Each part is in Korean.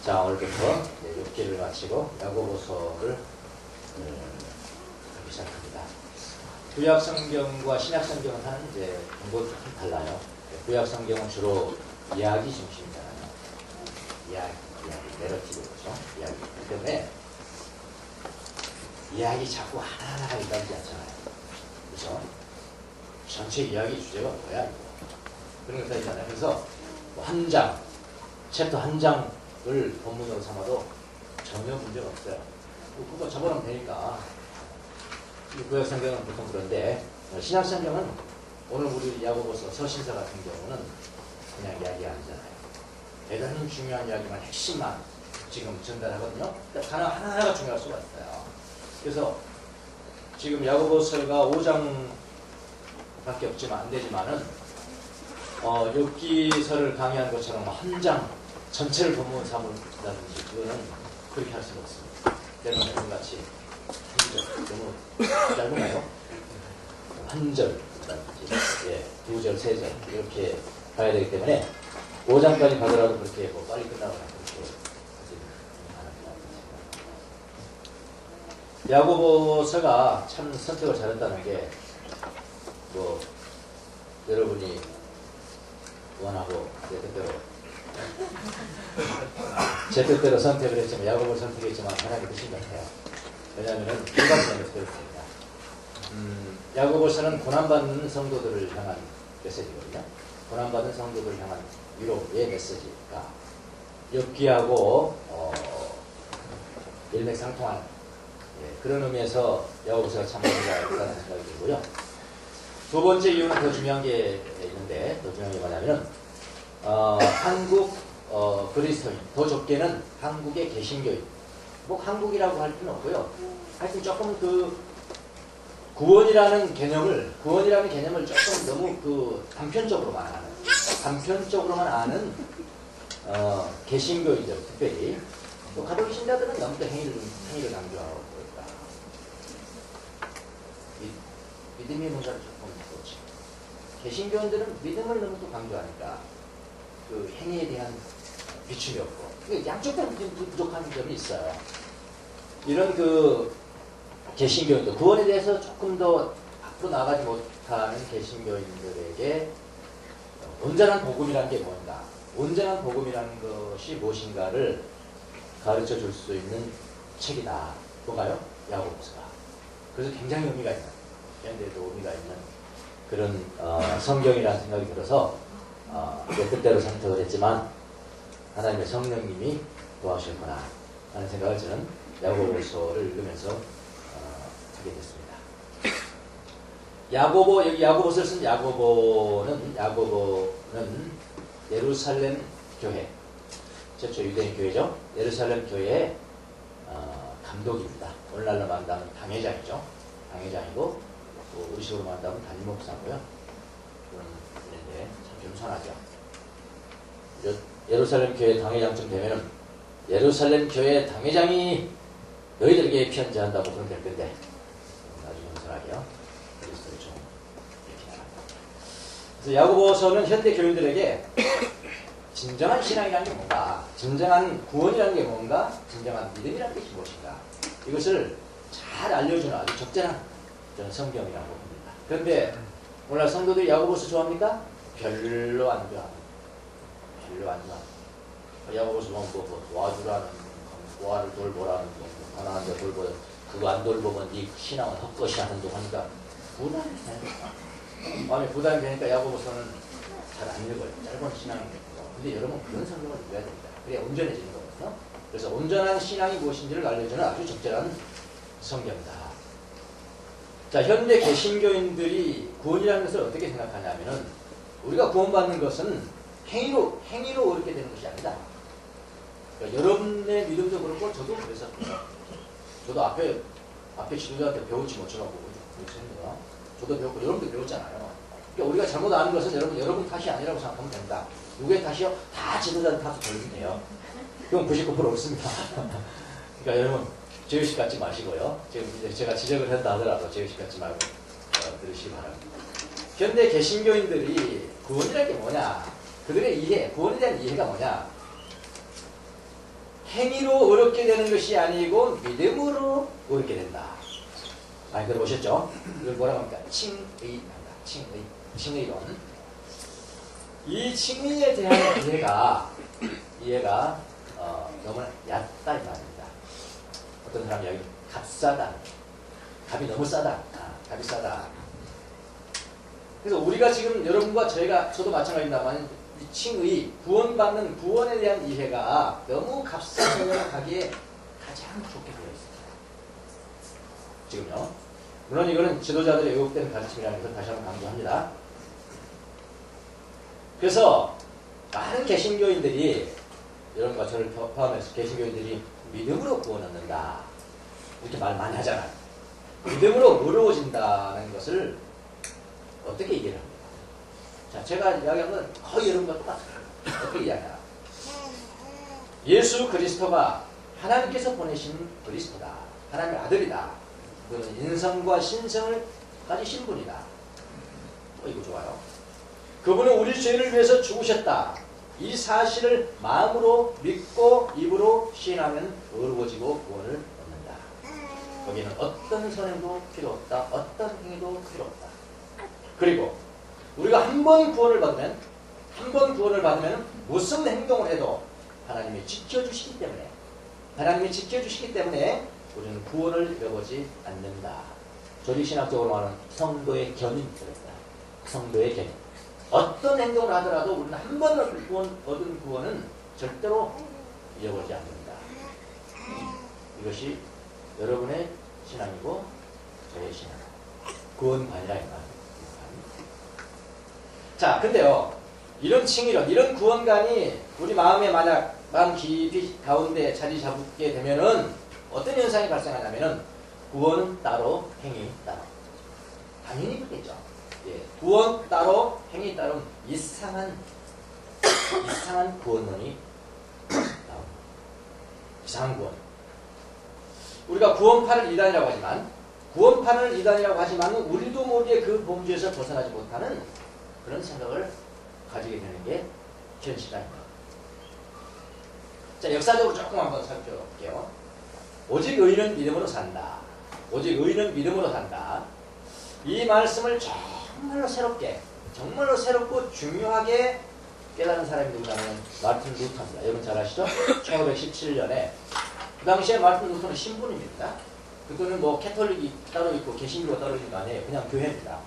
자, 오늘부터 6기를 마치고 야고보서를 하기 시작합니다. 구약 성경과 신약 성경은 하는 이제 정보가 좀 달라요. 구약 성경은 주로 이야기 중심이잖아요. 이야기, 내러티브죠. 이야기. 그렇기 때문에 이야기 자꾸 하나하나가 일어나지 않잖아요. 그렇죠? 전체 이야기 주제가 뭐야, 이거. 그런 것도 있잖아요. 그래서 뭐 한 장, 챕터 한 장을 본문으로 삼아도 전혀 문제가 없어요. 그거 적어놓으면 되니까. 구약 성경은 보통 그런데 신약 성경은 오늘 우리 야고보서 서신서 같은 경우는 그냥 이야기 아니잖아요. 대단히 중요한 이야기만 핵심만 지금 전달하거든요. 그러니까 단어 하나하나가 중요할 수가 있어요. 그래서 지금 야고보서가 5장밖에 없지만 안 되지만은 욥기서를 강의한 것처럼 한 장 전체를 본문 삼는다든지 그거는 그렇게 할 수가 없습니다. 때로는 같이 너무 짧은가요? 한 절이라든지, 예, 두 절, 세 절 이렇게 가야 되기 때문에 5장까지 가더라도 그렇게 뭐 빨리 끝나거나 그렇게 하지는 않습니다. 야고보서가 참 선택을 잘했다는 게 뭐 여러분이 원하고 제 뜻대로 선택을 했지만 야고보를 선택했지만 하나님의 뜻인 것 같아요. 왜냐하면 두 가지 면에서 그렇습니다. 야고보서는 고난받는 성도들을 향한 메시지거든요. 고난받는 성도들을 향한 위로의 메시지가 욥기하고 일맥상통한 그런 의미에서 야고보서가 참 중요하다는 생각이 들고요. 두 번째 이유는 더 중요한 게 있는데, 더 중요한 게 뭐냐면은 한국 그리스도인, 더 좁게는 한국의 개신교인, 뭐 한국이라고 할 필요는 없고요. 하여튼 조금 그 구원이라는 개념을 조금 너무 단편적으로만 아는 개신교인들, 특별히 또 가톨릭 신자들은 너무 또 행위를 강조하고 있다. 믿음의 문제를 조금 그렇지. 개신교인들은 믿음을 너무 또 강조하니까 그 행위에 대한 비춤이 없고, 양쪽 다 부족한 점이 있어요. 이런 그 개신교인들, 구원에 대해서 조금 더 앞으로 나가지 못하는 개신교인들에게 온전한 복음이라는 게 뭔가, 온전한 복음이라는 것이 무엇인가를 가르쳐 줄 수 있는 책이다. 뭔가요? 야고보서가. 그래서 굉장히 의미가 있는, 현대에도 의미가 있는 그런 성경이라는 생각이 들어서 내 뜻대로 선택을 했지만 하나님의 성령님이 도와주셨구나 하는 생각을 저는 야고보서를 읽으면서 하게 됐습니다. 여기 야고보서를 쓴 야고보는 예루살렘 교회, 최초 유대인 교회죠. 예루살렘 교회의 감독입니다. 오늘날로 말한다면 당회장이죠. 당회장이고 우리식으로 말한다면 담임목사고요. 그런 분인데 참 겸손하죠. 예루살렘 교회 당회장쯤 되면은 예루살렘 교회 당회장이 너희들에게 편지한다고 그러면 될 건데 아주 겸손하게요. 그리스도를 좀 이렇게 나갑니다. 그래서 야고보서는 현대 교인들에게 진정한 신앙이라는 게 뭔가, 진정한 구원이라는 게 뭔가, 진정한 믿음이라는 것이 무엇인가, 이것을 잘 알려주는 아주 적절한 저는 성경이라고 봅니다. 그런데 오늘날 성도들이 야고보서 좋아합니까? 별로 안 좋아합니다. 별로 안 좋아합니다. 야고보서 뭐 도와주라는, 도와를 돌보라는, 가난한 자 돌보라, 그거 안 돌보면 네 신앙은 헛것이 하는다고 하니까 부담이 되니까, 마음에 부담이 되니까 야고보서는 잘 안 읽어요. 짧은 신앙입니다. 근데 여러분 그런 성경을 읽어야 됩니다. 그래야 온전해지는 거거든요. 그래서 온전한 신앙이 무엇인지를 알려주는 아주 적절한 성경이다. 자, 현대 개신교인들이 구원이라는 것을 어떻게 생각하냐면은, 우리가 구원받는 것은 행위로 이렇게 되는 것이 아니다. 그러니까 여러분의 믿음도 그렇고 저도 그래서 저도 앞에 지도자한테 배우지 못해갖고 그렇습니다. 저도 배웠고 여러분도 배웠잖아요. 그러니까 우리가 잘못 아는 것은 여러분 탓이 아니라고 생각하면 된다. 누구의 탓이요? 다 지도자들 탓을 돌리면 돼요. 그럼 99% 옳습니다. 그러니까 여러분 죄의식 갖지 마시고요. 지금 이제 제가 지적을 했다 하더라도 죄의식 갖지 말고 들으시기 바랍니다. 현대 개신교인들이 구원이라는 게 뭐냐? 그들의 이해, 구원에 대한 이해가 뭐냐? 행위로 어렵게 되는 것이 아니고 믿음으로 어렵게 된다. 많이 들어보셨죠? 이걸 뭐라고 합니까? 칭의입니다. 칭의론. 이 칭의에 대한 이해가 너무나 얕다 이 말입니다. 어떤 사람이 여기 값싸다. 값이 너무 싸다. 값이 싸다. 그래서 우리가 지금 여러분과 저도 마찬가지입니다만 이 칭의, 구원받는 구원에 대한 이해가 너무 값싸가기에 가장 좋게 되어 있습니다. 지금요. 물론 이거는 지도자들의 왜곡된 가르침이라는 것을 다시 한번 강조합니다. 그래서 많은 개신교인들이 여러분과 저를 포함해서 개신교인들이 믿음으로 구원 얻는다 이렇게 말 많이 하잖아요. 믿음으로 어려워진다는 것을 어떻게 이해를 합니까? 자, 제가 이야기한 건 거의 여러분과 똑같아요. 어떻게 이야기하나? 예수 그리스도가 하나님께서 보내신 그리스도다. 하나님의 아들이다. 그는 인성과 신성을 가지신 분이다. 이거 좋아요. 그분은 우리 죄를 위해서 죽으셨다. 이 사실을 마음으로 믿고 입으로 시인하면 어려워지고 구원을 얻는다. 거기는 어떤 선행도 필요 없다. 어떤 행위도 필요 없다. 그리고 우리가 한 번 구원을 받으면 무슨 행동을 해도 하나님이 지켜주시기 때문에 우리는 구원을 잃어보지 않는다. 조직신학적으로 말하는 성도의 견인이 들어있다. 성도의 견인. 어떤 행동을 하더라도 우리는 한 번 얻은 구원은 절대로 잃어버리지 않는다. 이것이 여러분의 신앙이고 저의 신앙. 구원관이라 이 말입니다. 자, 근데요. 이런 칭의론, 이런 구원관이 우리 마음에 만약 마음 깊이 가운데 자리 잡게 되면은 어떤 현상이 발생하냐면은 구원은 따로, 행위 따로. 당연히 그렇겠죠. 예, 구원 따로, 행위 따로 이상한 구원론이 나옵니다. 이상한 구원. 우리가 구원파를 이단이라고 하지만 우리도 모르게 그 범주에서 벗어나지 못하는 그런 생각을 가지게 되는 게 현실입니다. 자, 역사적으로 조금 한번 살펴볼게요. 오직 의인은 믿음으로 산다. 오직 의인은 믿음으로 산다. 이 말씀을 정말로 새롭고 중요하게 깨달은 사람이 누구냐면 마르틴 루터입니다. 여러분 잘 아시죠? 1517년에 그 당시에 마르틴 루터는 신분입니다. 그거는 뭐 캐톨릭이 따로 있고 개신교가 따로 있는 거 아니에요. 그냥 교회입니다.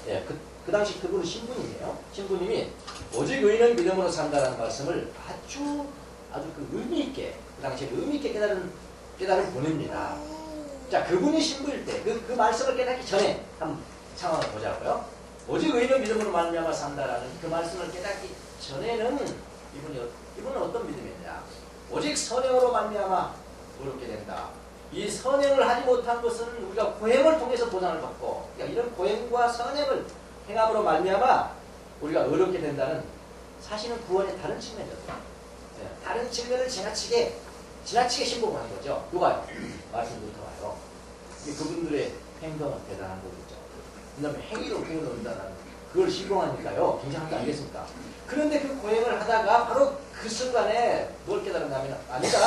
예, 그 당시 그분은 신부님이에요. 신부님이 오직 의인은 믿음으로 산다라는 말씀을 아주 그 의미 있게 그 당시에 의미 있게 깨달은 분입니다. 자, 그분이 신부일 때 그 말씀을 깨닫기 전에 한번 상황을 보자고요. 오직 의인은 믿음으로 말미암아 산다라는 그 말씀을 깨닫기 전에는 이분은 어떤 믿음이냐? 오직 선행으로 말미암아 어렵게 된다. 이 선행을 하지 못한 것은 우리가 고행을 통해서 보상을 받고, 그러니까 이런 고행과 선행을 행함으로 말미암아 우리가 어렵게 된다는 사실은 구원의 다른 측면이었죠. 다른 측면을 지나치게 신봉하는 거죠. 누가요? 말씀 루터가요. 그분들의 행동은 대단한 거겠죠. 왜냐하면 행위로 구원을 얻는다는 그걸 신봉하니까요. 굉장한 거 아니겠습니까? 그런데 그 고행을 하다가 바로 그 순간에 뭘 깨달았냐면 아니다.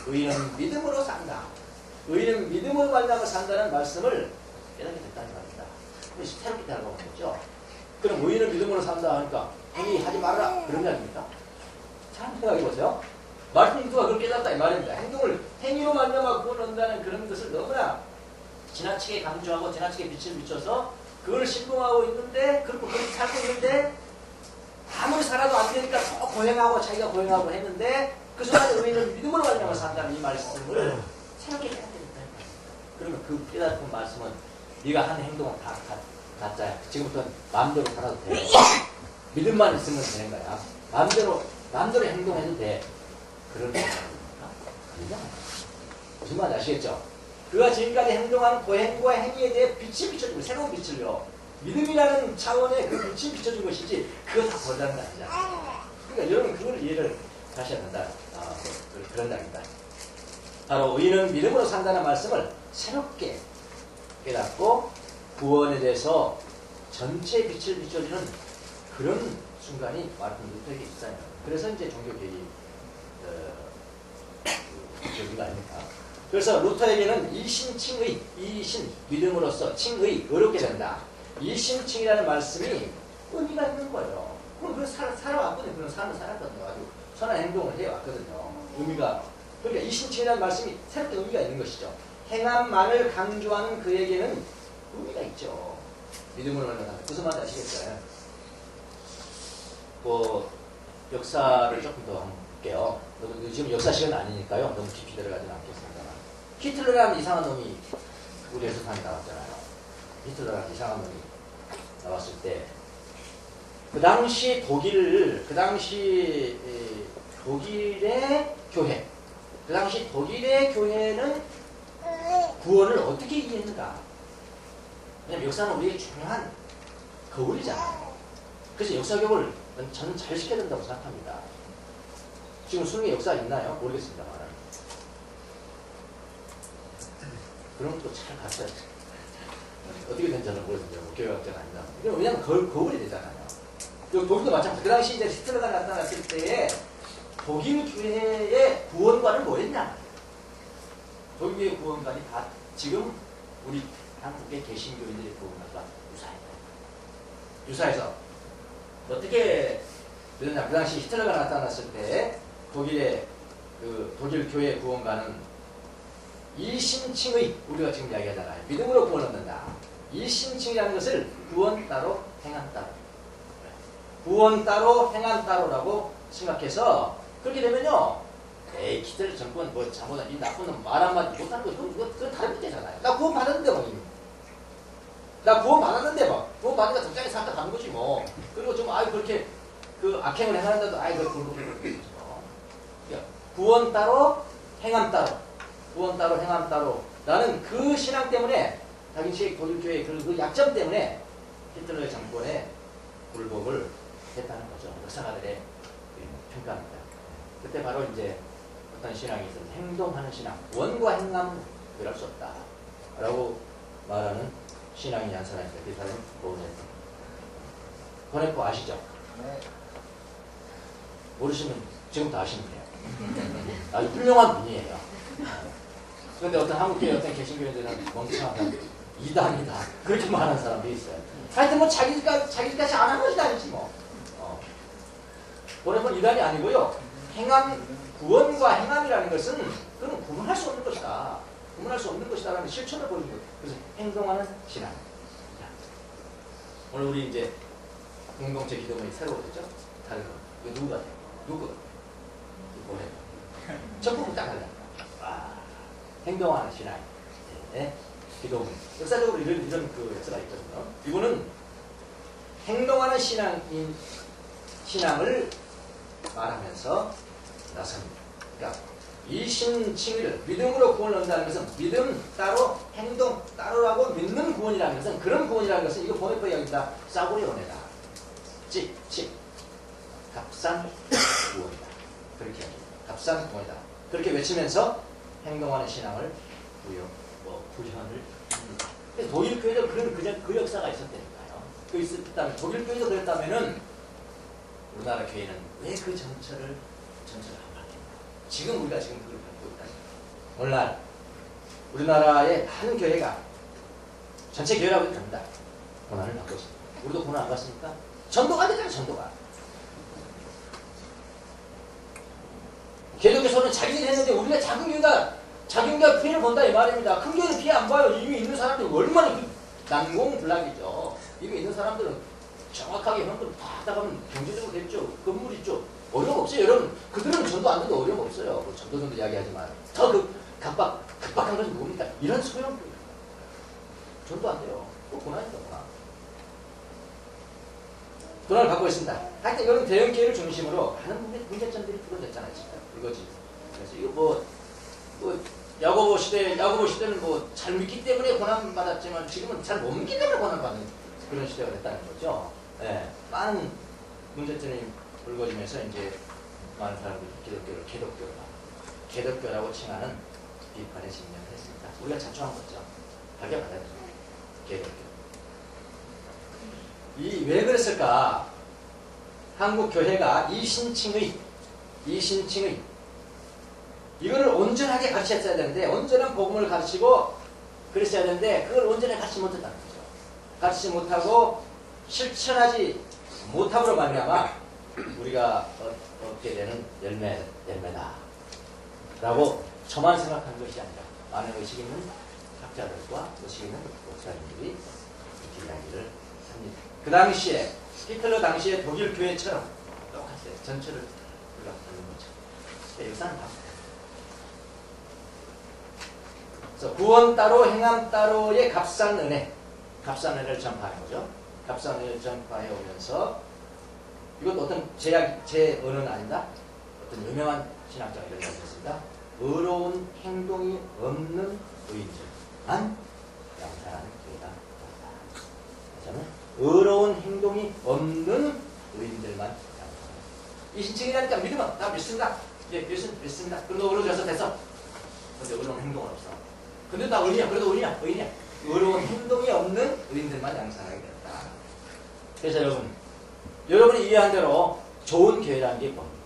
의인은 믿음으로 산다. 의인은 믿음으로 말미암아 산다는 말씀을 깨닫게 됐다는 말입니다. 새롭게 깨달아본 거죠. 그럼 의인은 믿음으로 산다 하니까 행위하지 말아라. 그런 이야기입니까? 잘 생각해보세요. 마르틴 루터가 그걸 깨닫다 이 말입니다. 행위로 말미암아 구원을 얻는다는 그런 것을 너무나 지나치게 강조하고 지나치게 빛을 비춰서 그걸 신봉하고 있는데, 그렇게 살고 있는데 아무리 살아도 안 되니까 더 고행하고 자기가 고행하고 했는데 그 순간에 의인은 믿음으로 말미암아 산다는 이 말씀을 새롭게 깨닫게 됐다. 그러면 그 깨닫은 말씀은 네가 하는 행동은 다 가짜야. 지금부터 마음대로 살아도 돼. 믿음만 있으면 되는 거야. 마음대로 행동해도 돼. 그런 생각입니까? 아니잖아요. 무슨 말인지 아시겠죠? 그가 지금까지 행동한 고행과 행위에 대해 빛이 비춰주고 새로운 빛을요. 믿음이라는 차원의 그 빛이 비춰준 것이지 그거 다 버리는 거 아니잖아요. 그러니까 여러분 그걸 이해를 하셔야 된다. 그런 말입니다. 바로 의인은 믿음으로 산다는 말씀을 새롭게 깨닫고 구원에 대해서 전체 빛을 비춰주는 그런 순간이 마르틴 루터에게 있어요. 그래서 이제 종교개혁이 의미가 아닙니까? 그래서 루터에게는 이신칭의, 이신, 믿음으로써 칭의, 어렵게 된다. 이신칭이라는 말씀이 의미가 있는 거예요. 그럼 살아왔거든요. 그런 삶을 살았거든요. 아주 선한 행동을 해왔거든요. 의미가. 그러니까 이신칭이라는 말씀이 새롭게 의미가 있는 것이죠. 행함만을 강조하는 그에게는 의미가 있죠. 믿음으로 만나다. 무슨 말인지 아시겠어요? 뭐 역사를 조금 더 볼게요. 지금 역사 시간 아니니까요. 너무 깊이 들어가지는 않겠습니다만. 히틀러라는 이상한 놈이 우리 세상에 나왔잖아요. 히틀러라는 이상한 놈이 나왔을 때 그 당시 독일의 교회, 그 당시 독일의 교회는 구원을 어떻게 이해했는가? 왜냐면 역사는 우리의 중요한 거울이잖아요. 그래서 역사 교육을 저는 잘 시켜야 된다고 생각합니다. 지금 수능에 역사 있나요? 모르겠습니다만. 그런 것도 잘 갔어요. 어떻게 된지 저는 모르겠는데, 뭐 교육학자가 아니다. 왜냐면 거울이 되잖아요. 독일도 마찬가지. 그 당시 이제 히틀러가 나타났을 때에 독일 교회의 구원관은 뭐였냐? 독일교회 구원관이 다 지금 우리 한국의 개신교인들의 구원관과 유사해서 어떻게 그러냐? 그 당시 히틀러가 나타났을 때 독일 교회 구원관은 이신칭의, 우리가 지금 이야기하잖아요. 믿음으로 구원 얻는다. 이신칭이라는 것을 구원 따로 행한 따로, 구원 따로 행한 따로라고 생각해서, 그렇게 되면요, 에이 히틀러 정권 뭐 잘못한 이 나쁜 놈 말 한마디 못하는 거 그건 다른 문제잖아요. 나 구원 받았는데 뭐, 나 구원 받았는데 뭐, 구원 받으니까 적당히 살다 가는 거지 뭐. 그리고 좀 그렇게 그 악행을 행하는데도 그렇게 구원 따로 행함 따로, 구원 따로 행함 따로 라는 그 신앙 때문에, 당시 독일교회의 그 약점 때문에 히틀러의 정권에 굴복을 했다는 거죠. 역사가들의 평가입니다. 그때 바로 이제 어떤 신앙이 있어서 행동하는 신앙, 원과 행함 그럴 수 없다 라고 말하는 신앙이 한 사람이 있어요. 그 사람은 보네포. 보네포 아시죠? 네. 모르시면 지금부터 아시면 돼요. 아주 훌륭한 분이에요. 그런데 어떤 한국교회 어떤 개신교회들은 멍청하다, 이단이다 그렇게 말하는 사람들이 있어요. 하여튼 뭐 자기들까지 안 한 것이 아니지 뭐. 보네포는 이단이 아니고요. 구원과 행함이라는 것은 그건 구분할 수 없는 것이다. 구분할 수 없는 것이다라는 실천을 보이는 거예요. 그래서 행동하는 신앙. 오늘 우리 이제 공동체 기도문이 새로워졌죠? 다른 거. 이거 누구 같아요? 누구? 이거 뭐예요? 첫 부분 딱 하자. 행동하는 신앙. 네. 기도문. 역사적으로 이런 그 역사가 있거든요. 이거는 행동하는 신앙을 말하면서 나섭니다. 그러니까 이신칭의를 믿음으로 구원을 얻는다는 것은 믿음 따로 행동 따로라고 믿는 구원이라는 것은, 그런 구원이라는 것은 이거 보네포 이야기입니다. 싸구려 은혜다. 값싼 구원이다. 그렇게 합니다. 값싼 구원이다. 그렇게 외치면서 행동하는 신앙을 구현을 합니다. 독일 교회도 그 역사가 있었다니까요. 그 있었다면, 독일 교회도 그랬다면은 우리나라 교회는 왜 그 전철을 안 받겠나? 지금 우리가 지금 그걸 받고 있다. 오늘날 우리나라의 한 교회가, 전체 교회라고 해도 됩니다, 고난을 받고 있습니다. 우리도 고난 안 받습니까? 전도가 되잖아요. 전도가. 개독교서는 자기들이 했는데 우리가 작은 교회가 피해를 본다 이 말입니다. 큰 교회는 피해 안 봐요. 이미 있는 사람들이 얼마나 난공불락이죠. 이미 있는 사람들은 정확하게 현금 다 나가면 경제적으로 됐죠. 건물 있죠. 어려움 없어요. 여러분, 그들은 전도 안 돼도 어려움 없어요. 뭐 전도 이야기하지만 더 급박한 것이 뭡니까? 이런 소용 전도 안 돼요. 또 고난이다. 고난을 받고 있습니다. 하여튼 이런 대형 기회를 중심으로 많은 문제점들이 풀어졌잖아요. 지금 이거지. 그래서 이거 야고보 시대는 뭐 잘 믿기 때문에 고난 받았지만 지금은 잘 못 믿기 때문에 고난 받는 그런 시대가 됐다는 거죠. 네. 많은 문제점이 불거지면서 이제 많은 사람들이 기독교를 개독교라고 칭하는 비판에 직면을 했습니다. 우리가 자초한 거죠. 박여받아야 됩니다. 개독교. 왜 그랬을까? 한국 교회가 이신칭의 이거를 온전하게 가르쳤어야 되는데 온전한 복음을 가르치고 그랬어야 되는데 그걸 온전히 가르치지 못했다는 거죠. 가르치지 못하고 실천하지 못함으로 말미암아 우리가 얻게 되는 열매다 라고 저만 생각한 것이 아니라 많은 의식 있는 학자들과 의식 있는 목사님들이 이렇게 이야기를 합니다. 그 당시에 히틀러 당시에 독일 교회처럼 똑같아요. 전체를 우리가 받는 거죠. 역사는 다. 그래서 구원 따로 행함 따로의 값싼 은혜를 전파하는 거죠. 값싼 은혜를 전파해 오면서 이것도 어떤 제 언어는 아니다. 어떤 유명한 신학자가 이런 얘기를 했습니다. 의로운 행동이 없는 의인들만 양산하는 교회가 있다. 저는 의로운 행동이 없는 의인들만 양산하는. 이 신칭이라니까 믿으면 나 믿습니다. 예, 믿습니다. 그럼 너 의로워져서 됐어. 근데 의로운 행동은 없어. 근데 나 의인이야. 그래도 의인이야. 의로운 행동이 없는 의인들만 양산하게 됐다. 그래서 여러분이 이해한 대로 좋은 교회라는 게 뭡니까?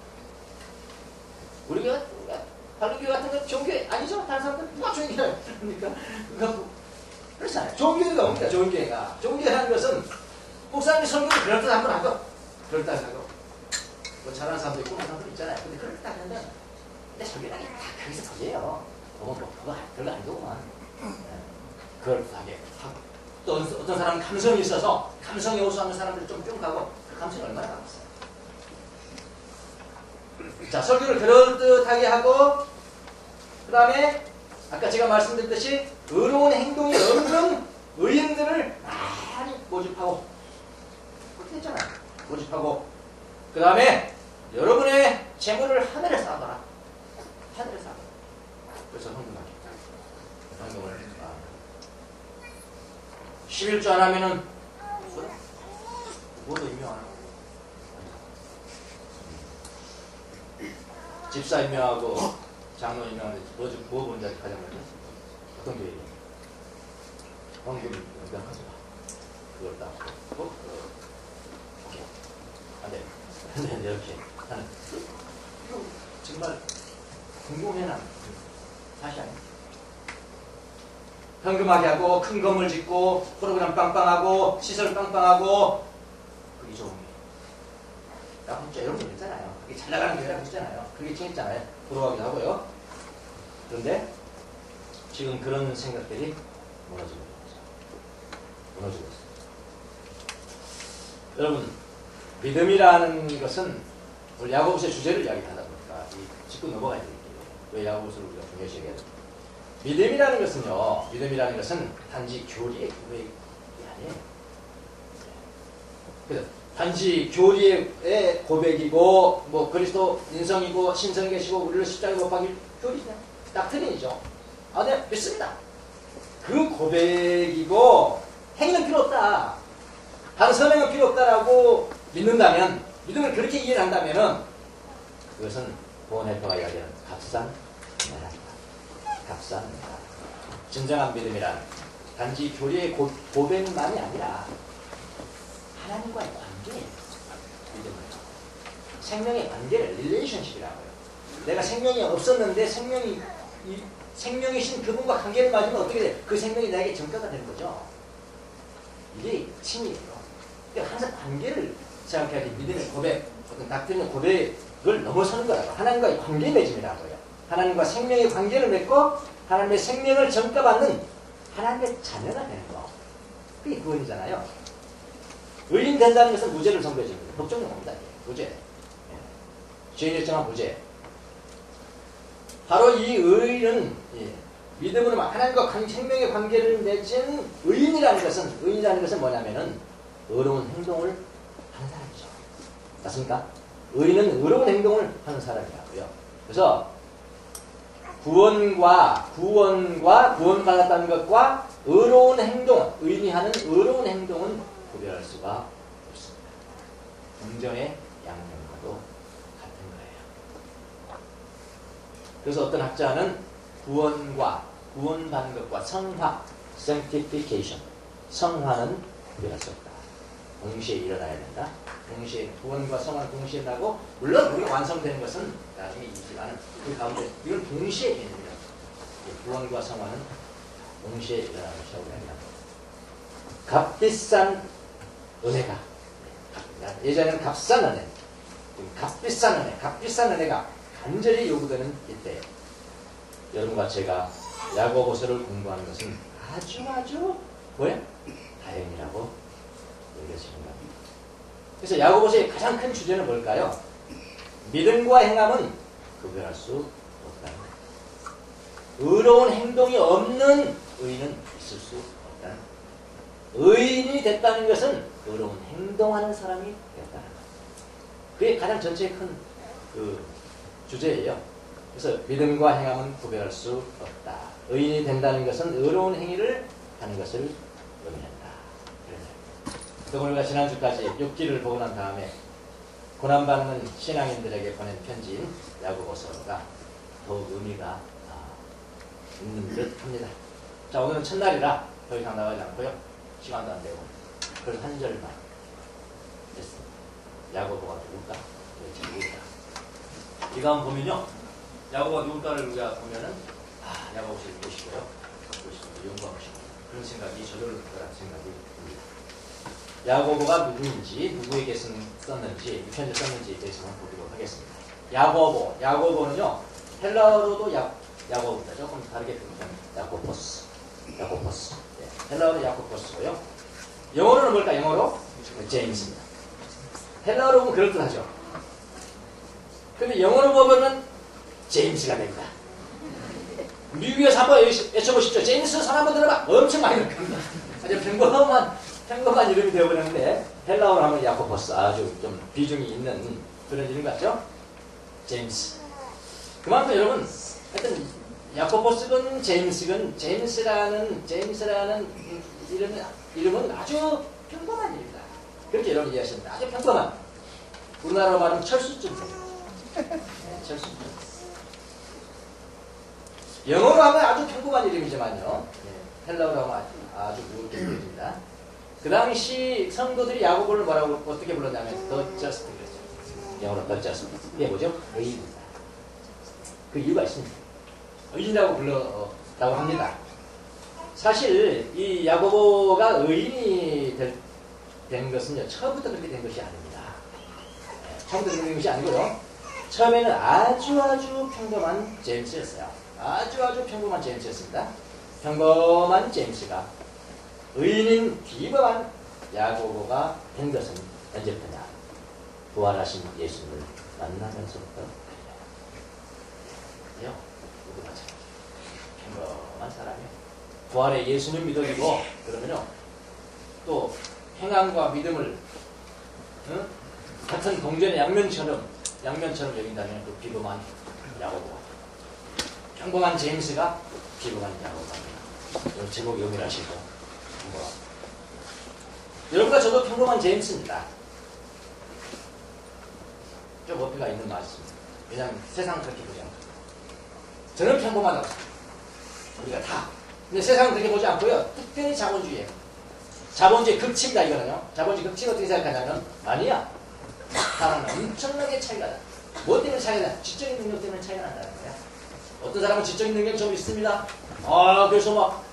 우리가 다른 교회 같은 건 좋은 교회 아니죠? 다른 사람들 누가 좋은 교회 그러니까 그렇잖아요. 좋은 교회가 뭡니까? 좋은 교회가. 좋은 교회라는 것은 목사님이 설교를 그럴듯 한번 하고 그럴듯하고 뭐 잘하는 사람도 있고 그런 사람도 있잖아요. 근데 그럴듯하면 근데 설교라는 게 다 거기서 거기에요. 뭐 그거 별거 아니더구만. 그럴듯하게 또 어떤 사람은 감성이 있어서 감성이 호소하는 사람들 좀 가고 그 감성이 얼마나 남았어요. 자, 설교를 그럴듯하게 하고 그 다음에 아까 제가 말씀드렸듯이 의로운 행동이 없는 의인들을 많이 모집하고 그렇게 했잖아요. 모집하고 그 다음에 여러분의 재물을 하늘에 쌓아둬라. 하늘에 쌓아둬라. 그래서 헌금을 11조 안 하면은 뭐도 임명하나? 집사 임명하고 장로 임명하는데 뭐 본자 가장 먼저? 어떤 교회? 헌금 임명하지 마. 그걸 딱 오케이. 안 돼. 근데 이렇게 하는 이거 정말 궁금해나 사실 아니에요. 현금하게 하고 큰 건물 짓고 프로그램 빵빵하고 시설 빵빵하고 그게 좋은 게 야 진짜 여러분 했잖아요. 그게 잘 나가는 교회라고 했잖아요. 그게 칭했잖아요. 부러워하기도 하고요. 그런데 지금 그런 생각들이 무너지고 있습니다. 여러분 믿음이라는 것은 오늘 야고보서의 주제를 이야기하다 보니까 짚고 넘어가야 되겠죠. 왜 야고보서를 우리가 중요시 얘기해야 됩니까? 믿음이라는 것은 단지 교리의 고백이 아니에요. 그래서 단지 교리의 고백이고 뭐 그리스도 인성이고 신성이 계시고 우리를 십자가에 못 박일 교리냐 닥트린이죠. 아, 네 믿습니다. 그 고백이고 행위는 필요 없다. 다른 선행은 필요 없다라고 믿는다면 믿음을 그렇게 이해를 한다면은 그것은 보온해퍼가 이야기하는 값싼 진정한 믿음이란 단지 교리의 고백만이 아니라 하나님과의 관계예요. 믿음은 생명의 관계를 릴레이션십이라고요. 내가 생명이 없었는데 생명이신 그분과 관계를 맺으면 어떻게 돼? 그 생명이 나에게 전가가 되는 거죠. 이게 칭이에요. 그러니까 항상 관계를 생각해야 돼. 믿음의 고백, 어떤 닥트린의 고백을 넘어서는 거라고. 하나님과의 관계 맺음이라고요. 하나님과 생명의 관계를 맺고 하나님의 생명을 전가받는 하나님의 자녀가 되는 거. 그게 구원이잖아요. 의인 된다는 것은 무죄를 선고해 줍니다. 법정용 옵니다. 무죄. 죄인 일정한 무죄. 바로 이 의인은 믿음으로 하나님과 생명의 관계를 맺은 의인이라는 것은 뭐냐면은 의로운 행동을 하는 사람이죠. 맞습니까? 의인은 의로운 행동을 하는 사람이라고요. 그래서 구원받았다는 것과 의로운 행동, 의인이 하는 의로운 행동은 구별할 수가 없습니다. 긍정의 양면과도 같은 거예요. 그래서 어떤 학자는 구원받는 것과 성화, sanctification, 성화는 구별할 수 없다. 동시에 일어나야 된다. 동시에 구원과 성화는 동시에 나고 물론 우리가 완성되는 것은 나중에 있지만 그 가운데 이건 동시에 있는 구원과 성화는 동시에 일어나는 것이라고 합니다. 값비싼 은혜가, 예전에는 값싼 은혜, 값비싼 은혜, 값비싼 은혜가 간절히 요구되는 이때 여러분과 제가 야고보서를 공부하는 것은 아주 뭐야? 다행이라고 여겨지는 겁니다. 그래서 야고보서의 가장 큰 주제는 뭘까요? 믿음과 행함은 구별할 수 없다는 거예요. 의로운 행동이 없는 의인은 있을 수 없다는 거예요. 의인이 됐다는 것은 의로운 행동하는 사람이 됐다는 거예요. 그게 가장 전체의 큰 주제예요. 그래서 믿음과 행함은 구별할 수 없다. 의인이 된다는 것은 의로운 행위를 하는 것을 의미한다. 그래서 우리가 지난주까지 6기를 보고 난 다음에 고난받는 신앙인들에게 보낸 편지인 야고보서가 더욱 의미가 있는 듯 합니다. 자, 오늘은 첫날이라 더 이상 나가지 않고요. 시간도 안 되고 그래서 한 절만 됐습니다. 야고보가 누굴까? 이거 한번 보면요. 야고보가 누굴까를 우리가 보면은 야고보서 읽으시고요. 연구하고 싶어요. 그런 생각이 저절로 들어간 생각이 듭니다. 야고보가 누구인지, 누구에게 썼는지, 이 편지 썼는지에 대해서만 보도록 하겠습니다. 야고보는요, 헬라어로도 야고보다 조금 다르게 부르면 야코포스. 네, 헬라어로 야코포스고요. 영어로는 뭘까? 영어로 제임스입니다. 헬라어로 보면 그럴 듯하죠. 근데 영어로 보면은 제임스가 됩니다. 미국에서 한번 외쳐보십시오. 제임스 선 한번 들어봐. 엄청 많이 들어갑니다. 아주 평범한 이름이 되어버렸는데 헬라어로 하면 야코포스, 아주 좀 비중이 있는 그런 이름 같죠? 제임스. 그만큼 여러분 하여튼 야코포스건 제임스건 제임스라는 이름은 아주 평범한 이름이다. 그렇게 여러분 이해하십니다. 아주 평범한. 우리나라로 말하면 철수쯤 됩니다. 네, 철수쯤. 영어로 하면 아주 평범한 이름이지만요. 네, 헬라어로 하면 아주 무겁게 보여집니다. 그 당시 성도들이 야고보를 뭐라고 어떻게 불렀냐면 The Just 그랬죠. 영어로 The Just. 이게 뭐죠? 의인이다. 그 이유가 있습니다. 의인이라고 불렀다고 합니다. 사실 이 야고보가 의인이 된 것은요, 처음부터 그렇게 된 것이 아닙니다. 처음부터 그렇게 된 것이 아니고요. 처음에는 아주 평범한 제임스였어요. 아주 평범한 제임스였습니다. 평범한 제임스가 의인인 비범한 야고보가 된 것은 언제부터냐? 부활하신 예수님을 만나면서부터 그래요. 누구 마찬가지. 평범한 사람이에요. 부활의 예수님 믿어지고 그러면요, 또 행함과 믿음을 같은 동전의 양면처럼 여긴다면 그 비범한 야고보가, 평범한 제임스가 비범한 야고보입니다. 제목 용일하시고 여러분과 저도 평범한 제임스입니다. 좀 어폐가 있는 말씀입니다. 왜냐하면 세상은 그렇게 보지 않고 저는 평범하다고 생각합니다. 우리가 다. 근데 세상은 그렇게 보지 않고요. 특별히 자본주의예요. 자본주의 극치입니다. 이거는요. 자본주의 극치 어떻게 생각하냐면 아니야. 사람은 엄청나게 차이가 나. 뭐 때문에 차이가 나? 지적인 능력 때문에 차이가 난다는 거야. 어떤 사람은 지적인 능력이 좀 있습니다. 그래서 막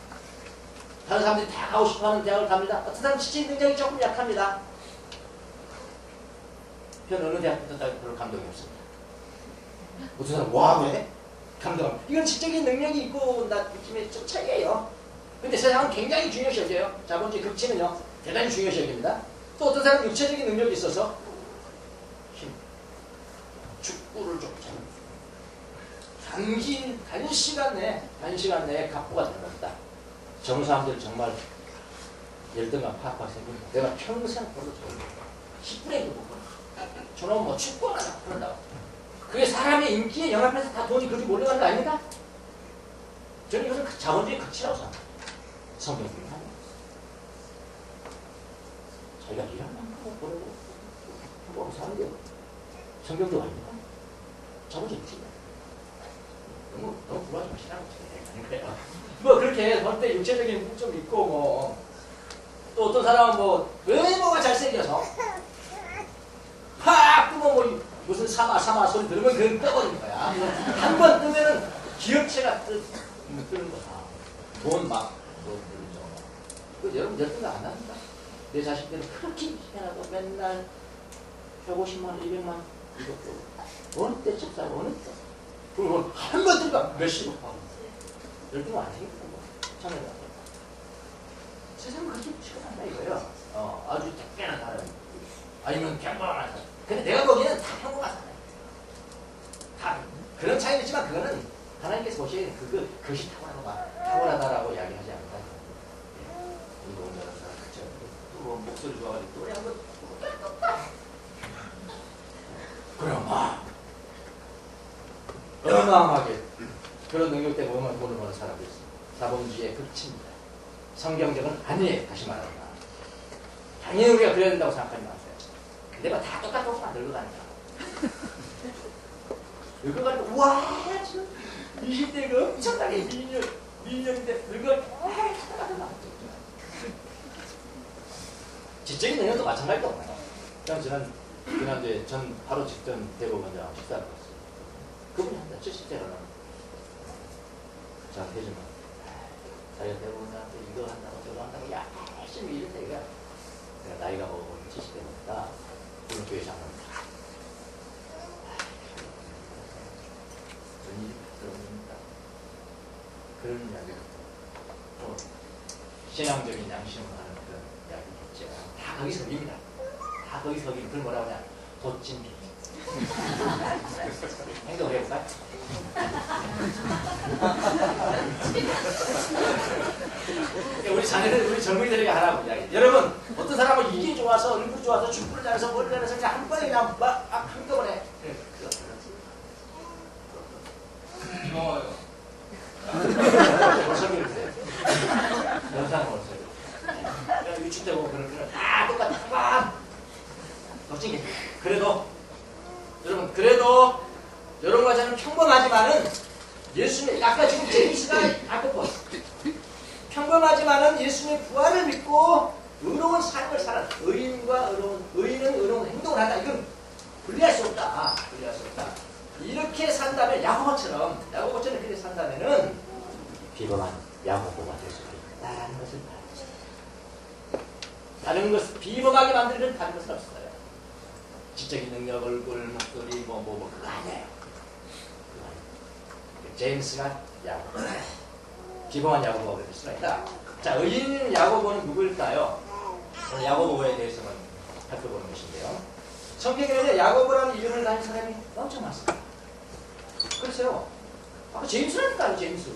다른 사람들이 다 가고 싶어하는 대학을 갑니다. 어떤 사람은 지적인 능력이 조금 약합니다. 편 어느 대학 붙었다고 별로 감동이 없습니다. 어떤 사람은 와 왜? 감동. 이건 지적인 능력이 있고 나 느낌의 좀 차이예요. 근데 세상은 굉장히 중요시 여겨요. 자본주의 극치는요 대단히 중요시 여깁니다. 또 어떤 사람은 육체적인 능력이 있어서 축구를 좀 단시간 내에 갑부가 되는 겁니다. 젊은 사람들 정말 열등감 팍팍 생깁니다. 내가 평생 벌어도 10분의 1도 못 벌어. 저놈은 뭐 축구를 하나 그런다고. 그게 사람의 인기에 연합해서 다 돈이 그렇게 몰려가는 거 아닙니까? 저는 이것은 자본주의 극치라고 생각합니다. 성경적인 거 아니에요. 자기가 일하는 만큼 보내고 한번 사는 게 성경도 아닙니까? 자본주의 극치입니다. 너무 불안하지 마시라고 아니 그래요. 뭐 그렇게 본때 육체적인 좀 있고 또 어떤 사람은 외모가 잘생겨서 팍 뜨면 무슨 사마 소리 들으면 그건 떠버린 거야. 한 번 뜨면은 기억체가 그런 거다. 돈 막, 그 여러분 열등감 안 납니다. 내 자식들은 그렇게 희한하고 맨날 150만 원, 200만 원, 이것도 어느 때 집 사고 어느 때. 그리고 한 번 들어가 몇십억 하고. 열등감 안 생겼던 거. 참여가. 세상은 그렇게 치고난다 이거예요. 아주 특별한 사람. 아니면 평범한 사람. 근데 내가 보기에는 다 평범한 사람. 다 그런 차이는 있지만 그거는 하나님께서 보시기에는 그것이 탁월하다라고 이야기하지 않는다. 이거 오늘은 사람 그쵸? 또 목소리 좋아가지고 노래 한번 그럼 막 어마어마하게 그런 능력 때문에 얼마나 돈을 버는 사람도 있습니다. 자본주의의 극치입니다. 성경적은 아니에요. 다시 말합니다. 당연히 우리가 그래야 된다고 생각하지 마세요. 근데 뭐 다 똑같구만 늙어가니까. 늙어가니까 우와 지금 20대가 엄청나게 미인년인데 늙어가니까 지적인 능력도 마찬가지도 없나요? 지난주에 전 바로 직전 대법원장 식사를 했어요. 그분이 한다. 70대로는 저한테 해주면 자기가 대법원장한테 이거 한다고 저거 한다고 열심히 이랬다 이거야. 내가 나이가 먹어보면 70대니까 오늘 교회 장로입니다. 그런 일이 들어옵니다. 그런 이야기를 또 신앙적인 양심을 하는 그런 이야기겠죠. 다 거기 서깁니다. 다 거기 서기면 그걸 뭐라고 하냐 도찐비 행동을 해볼까요? 우리 자녀들, 우리 젊은이들에게 하라고 이야기. 여러분, 어떤 사람은 이게 좋아서, 얼굴이 좋아서, 축구를 잘해서, 머리를 잘해서 그냥 한 번에 그냥 막 한꺼번에. 고마워요. 월석이를 그래요. 영상 월석이. 유축되고 그런 다 똑같아. 멋진 그래도 여러분 여러분 과자는 평범하지만은 예수님 아까 지금 제임스가 아까 보았어. 평범하지만은 예수님의 부활을 믿고 의로운 삶을 살아. 의인은 의로운 행동을 한다. 이건 분리할 수 없다. 이렇게 산다면 야고보처럼 그렇게 산다면은 비범한 야고보가 될 수 있다라는 것을 말하죠. 다른 것 비범하게 만들면 다른 것은 없어요. 지적인 능력, 얼굴, 목소리, 그거 아니에요. 제임스가 야고보. 비범한 야고보가 될 수가 있다. 자, 의인 야고보는 누구일까요? 오늘 야고보에 대해서는 살펴보는 것인데요. 성경에는 야고보라는 이름을 가진 사람이 엄청 많습니다. 그렇죠? 아까 제임스라니까요, 제임스.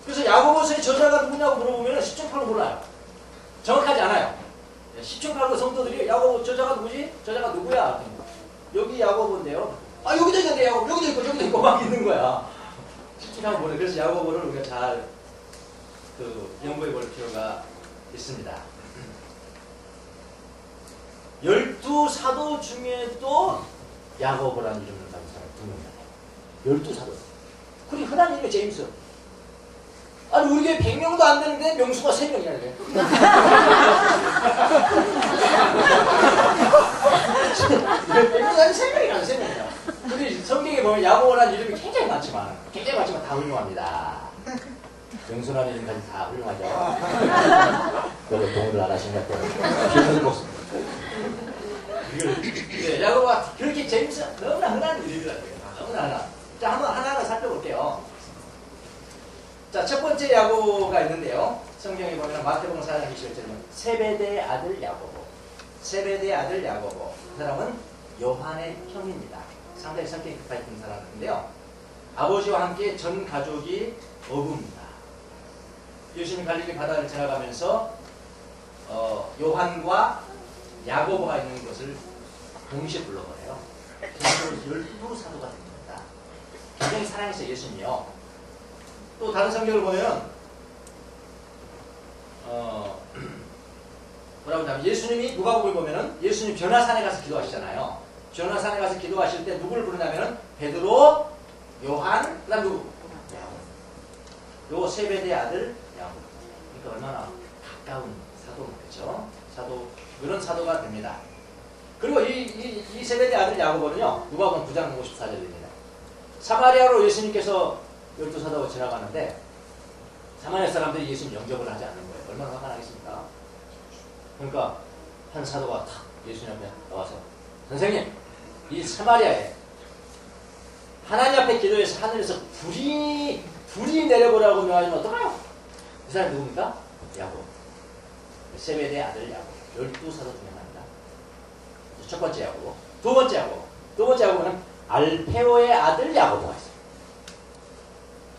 그래서 야고보서의 저자가 누구냐고 물어보면 10.8로 몰라요. 정확하지 않아요. 10.8로 성도들이 야고보 저자가 누구지? 저자가 누구야? 여기 야고보인데요. 아 여기도 있는데 야고보 여기도 있고 막 있는 거야. 10.8로 보내. 그래서 야고보를 우리가 잘 연구해 볼 필요가 있습니다. 12사도 중에도 야고보라는 이름을 가진 사람이 2명이에요. 12사도. 그리 흔한 이름이 제임스. 아니 우리 교회 100명도 안 되는데 명수가 3명이야 이게. 100명도 아니 3명이야. 우리 성경에 보면 야고보라는 이름이 굉장히 많지만 다 훌륭합니다. 명수라는 이름까지 다 훌륭하죠. 그래도 동의를 안 하신 것 같아요. 기분을 먹습니다. 야고보가 그렇게 제임스 너무나 흔한 이름이라고요. 너무나 흔한. 자 한번 하나하나 살펴볼게요. 자, 첫 번째 야고보가 있는데요. 성경에 보면 마태복음 4장 21절에는 세베대의 아들 야고보. 세베대의 아들 야고보. 그 사람은 요한의 형입니다. 상당히 성격이 급했던 사람인데요. 아버지와 함께 전 가족이 어부입니다. 예수님 갈릴리 바다를 지나가면서 요한과 야고보가 있는 것을 동시에 불러버려요. 그래서 12사도가 됩니다. 굉장히 사랑했어요, 예수님이요. 또 다른 성경을 보면 뭐라고 하냐면 예수님이 누가복음을 보면은 예수님 변화산에 가서 기도하시잖아요. 변화산에 가서 기도하실 때 누구를 부르냐면은 베드로, 요한, 그다음 누구? 요 세베대의 아들 야고보. 그러니까 얼마나 가까운 사도죠. 사도 그런 사도가 됩니다. 그리고 이 세베대의 아들 야고보는요. 누가복음 9장 54절입니다. 사마리아로 예수님께서 열두 사도가 지나가는데 사마리아 사람들이 예수님 영접을 하지 않는 거예요. 얼마나 화가 나겠습니까? 그러니까 한 사도가 탁 예수님 앞에 나와서 선생님, 이 사마리아에 하나님 앞에 기도해서 하늘에서 불이 내려보라고 명하면 어떨까요? 그 사람이 누굽니까? 야곱. 세베대의 아들 야곱. 12사도 중에 하나입니다. 첫 번째 야곱. 두 번째 야곱. 두 번째 야곱은 알페오의 아들 야고보가 있어요.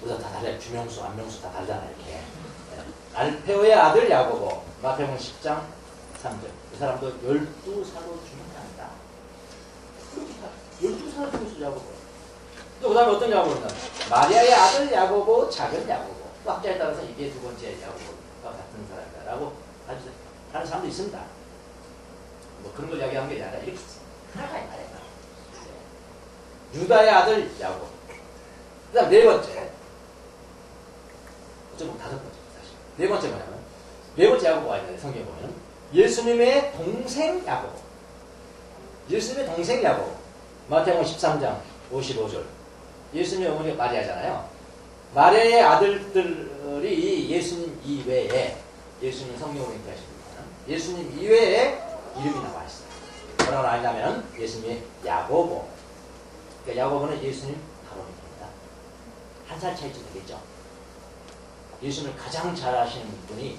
우리가 다 달라요. 주명수, 안명수 다 다르잖아요. 이렇게. 알페오의 아들 야고보. 마태복음 10장 3절. 이 사람도 12사도 중에 하나입니다. 12사도 중에서 야고보. 또 그 다음에 어떤 야고보냐? 마리아의 아들 야고보, 작은 야고보. 또 학자에 따라서 이게 두 번째 야고보가 같은 사람이다라고 하는 사람도 있습니다. 뭐 그런 걸 이야기한 게 아니라 이렇게 하나가 말이야. 유다의 아들 야고보. 그 다음 네 번째. 어쩌면 다섯 번째 사실. 네 번째 뭐냐면 네 번째 야고보가 있는데 성경에 보면 예수님의 동생 야고보. 예수님의 동생 야고보. 마태복음 13장 55절. 예수님의 어머니가 마리아잖아요. 마리아의 아들들이 예수님 이외에 예수님 성경으로 인도하십니다. 예수님 이외에 이름이 나와 있어요. 뭐라고 나왔냐면 예수님의 야고보. 그러니까 야고보는 예수님 가로입니다. 한 살 차이쯤 되겠죠. 예수님을 가장 잘 아시는 분이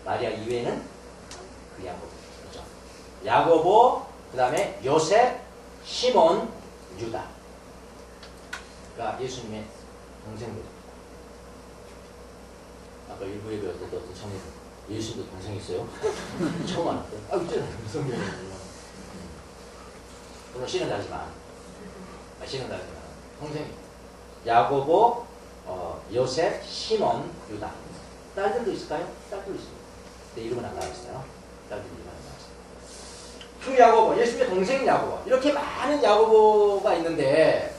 마리아 이외에는 그 야고보죠. 야고보, 그 다음에 요셉, 시몬, 유다. 그러니까 예수님의 동생들. 아까 일부에 배웠을 때 어떤 청년 예수님도 동생이 있어요? 처음 알았어요. 아, 있잖아요. 성경에. 물론 씨는 다르지만 동생이 야고보, 요셉, 시몬, 유다. 딸들도 있을까요? 딸도 있습니다. 근데 이름은 안 나와 있어요. 딸들 이름은 안 나와 있어요. 그 야고보, 예수님의 동생 야고보. 이렇게 많은 야고보가 있는데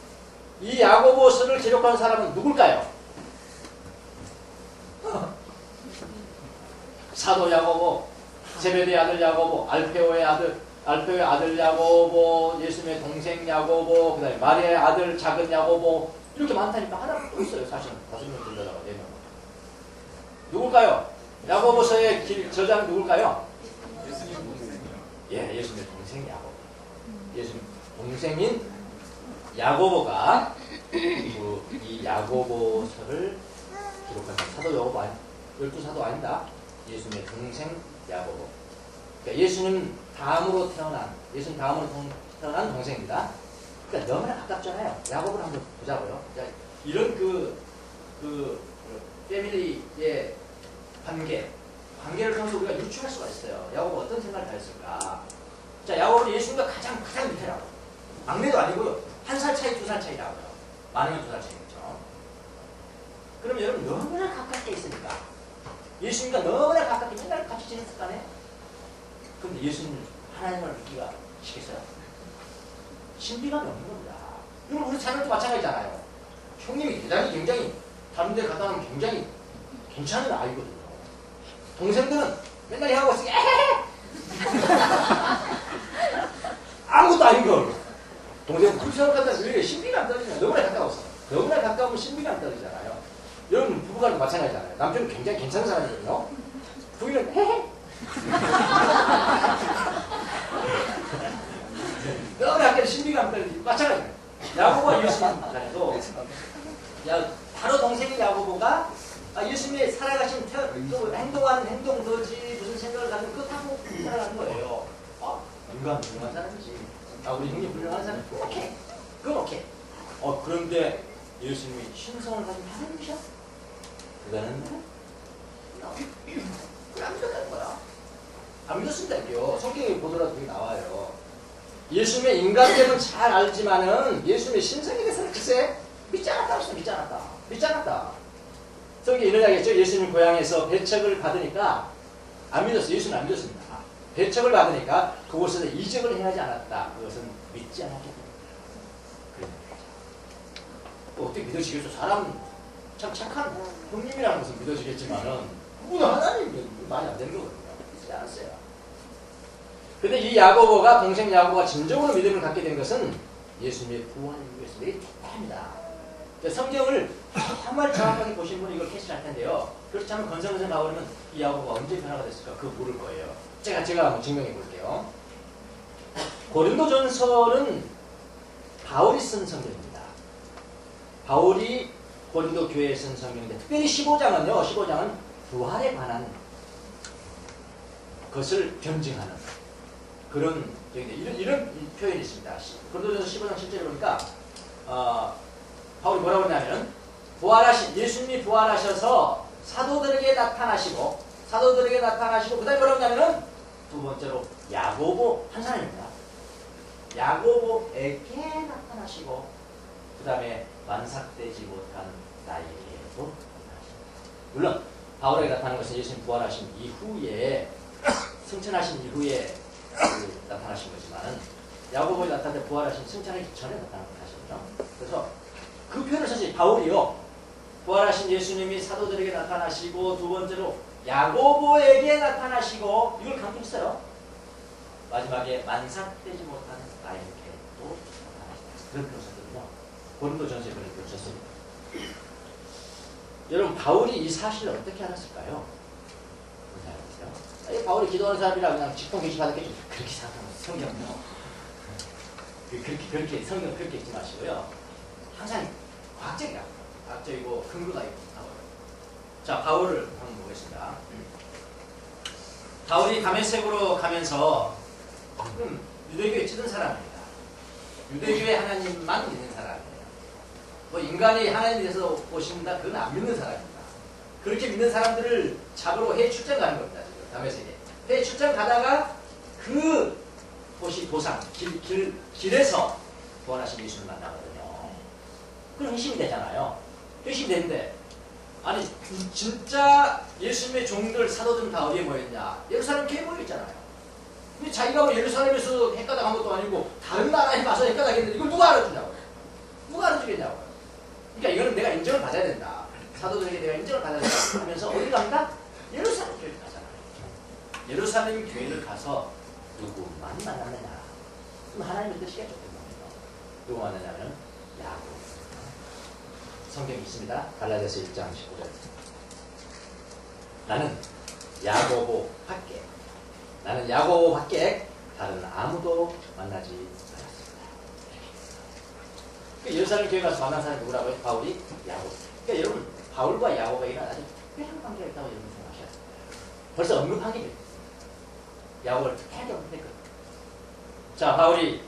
이 야고보서를 기록한 사람은 누굴까요? 사도 야고보, 제베데의 아들 야고보, 알페오의 아들 야고보, 예수님의 동생 야고보, 그 다음에 마리아의 아들 작은 야고보. 이렇게 많다니까 하나 또 있어요. 사실은 5명 들려다가 4명. 누굴까요? 야고보서의 저자는 누굴까요? 예수님 동생이요. 예, 예수님의 동생 야고보. 예수님 동생인 야고보가 이 야고보서를 기록한 사도 야고보 아니, 12사도 아니다. 예수님의 동생 야고보. 그러니까 예수님 다음으로 태어난 동생입니다. 그러니까 너무나 가깝잖아요. 야고보를 한번 보자고요. 그러니까 이런 패밀리의 관계를 통해서 우리가 유추할 수가 있어요. 야고보가 어떤 생각을 가졌을까? 자, 야고보는 예수님과 가장 밑에라고. 막내도 아니고요. 1살 차이, 2살 차이라고요. 많으면 2살 차이겠죠. 그럼 여러분 너무나 가깝게 있으니까 예수님과 너무나 가깝게 맨날 같이 지냈을 거 아니에요? 그런데 예수님을 하나님을 믿기가 쉽겠어요? 신비감이 없는 겁니다. 이건 우리 자녀도 마찬가지잖아요. 형님이 굉장히 다른 데 갔다 오면 굉장히 괜찮은 아이거든요. 동생들은 맨날 하고 있으니까 아무것도 아닌 걸. 동생은 그렇게 생각한다. 왜 신비가 안 떨어지냐. 너무나 가까웠어. 너무나 가까우면 신비가 안 떨어지잖아요. 여러분 부부간도 마찬가지잖아요. 남편은 굉장히 괜찮은 사람이거든요. 부인은 헤헤. 너무나 가까운 신비가 안 떨어지고 마찬가지예요. 야고보가 예수님 간에도 바로 동생인 야고보가 예수님의 살아가신 또 행동하는 행동도지 무슨 생각을 가지고 그거 타고 살아가는 거예요. 인간 훌륭한 사람이지. 우리 형님 훌륭한 사람. 오케이. 그건 오케이. 그런데 예수님이 신성을 가진 하나님이셔? 그거는 그걸 안 믿었다는 거야. 안 믿었습니다. 이게요. 성경에 보더라도 그게 나와요. 예수님의 인간됨은 잘 알지만은 예수님의 신성에 대해서는 글쎄 믿지 않았다 하시죠. 믿지 않았다. 성경에 이런 이야기했죠. 예수님 고향에서 배척을 받으니까 안 믿었어요. 예수는 안 믿었습니다. 배척을 받으니까 그곳에서 이적을 행하지 않았다. 그것은 믿지 않았기 때문이다. 뭐 어떻게 믿어지겠어? 사람 참 착한 형님이라는 것은 믿어지겠지만은 그건 하나님 말이 안 되는 거거든요. 믿지 않았어요. 근데 이 야고보가 동생 야고보가 진정으로 믿음을 갖게 된 것은 예수님의 부활을 위해서 매일 축복합니다. 성경을 정말 정확하게 보신 분이 이걸 캐치할 텐데요. 그렇지 않으면 건성건성 나오려면 이 야고보가 언제 변화가 됐을까? 그거 모를 거예요. 제가 한번 증명해 볼게요. 고린도전서는 바울이 쓴 성경입니다. 바울이 고린도 교회에 쓴 성경인데 특별히 15장은 부활에 관한 것을 변증하는 그런 이런 표현이 있습니다. 고린도전서 15장 7절에 보니까 바울이 뭐라고 했냐면 예수님이 부활하셔서 사도들에게 나타나시고 그 다음에 뭐라고 했냐면 두 번째로 야고보 한 사람입니다. 야고보에게 나타나시고 그 다음에 만삭되지 못한 나에게도 나타나십니다. 물론 바울에게 나타나는 것은 예수님 부활하신 이후에 승천하신 이후에 나타나신 거지만 야고보에 나타날 때 부활하신 승천하기 전에 나타난 것이죠. 그래서 그 표현을 사실 바울이요. 부활하신 예수님이 사도들에게 나타나시고 두 번째로 야고보에게 나타나시고 이걸 강조했어요. 마지막에 만삭되지 못한 나에게도 나타나시다. 그런 표현이거든요. 고린도전서에 그런 표현을 썼습니다. 여러분 바울이 이 사실을 어떻게 알았을까요? 바울이 기도하는 사람이라 그냥 직통 계시받았겠죠. 그렇게 생각하면 성경요. 그렇게 성경 그렇게 읽지 마시고요. 항상 과학적이고 근거가 있고 나와요. 자, 바울을 한번 보겠습니다. 바울이 다메섹으로 가면서 유대교에 찌든 사람입니다. 유대교에 하나님만 믿는 사람이에요. 뭐 인간이 하나님에 대해서 보신다 그건 안 믿는 사람입니다. 그렇게 믿는 사람들을 잡으러 해외 출장 가는 겁니다. 지금 다메섹에 해외 출장 가다가 그 도시 도상 길에서 부활하신 예수를 만나거든요. 그럼 회심이 되잖아요. 회심이 되는데 아니 진짜 예수님의 종들 사도들은 다 어디에 모였냐? 예루살렘 교회에 모여있잖아요. 근데 자기가 뭐 예루살렘에서 헷가닥 한 것도 아니고 다른 나라에 가서 헷가닥 했는데 이걸 누가 알아주냐고요? 누가 알아주겠냐고요? 그러니까 이거는 내가 인정을 받아야 된다. 사도들에게 내가 인정을 받아야 된다 하면서 어디 갑니다? 예루살렘 교회를 가잖아요. 예루살렘 교회를 가서 누구만 만났느냐? 그럼 하나님의 뜻이겠죠. 누구 만났냐면 야고보. 성경이 있습니다. 갈라디아서 1장 19절. 나는 야고보 밖에 다른 아무도 만나지 않았습니다. 그러니까 예루살렘 교회 가서 만난 사람이 누구라고 해요? 바울이 야고보. 그러니까 여러분 바울과 야고보에게는 아주 특별한 관계가 있다고 여러분 생각하셔야 됩니다. 벌써 언급한 게 있어요. 야고보를 특별하게 언급했거든요. 자, 바울이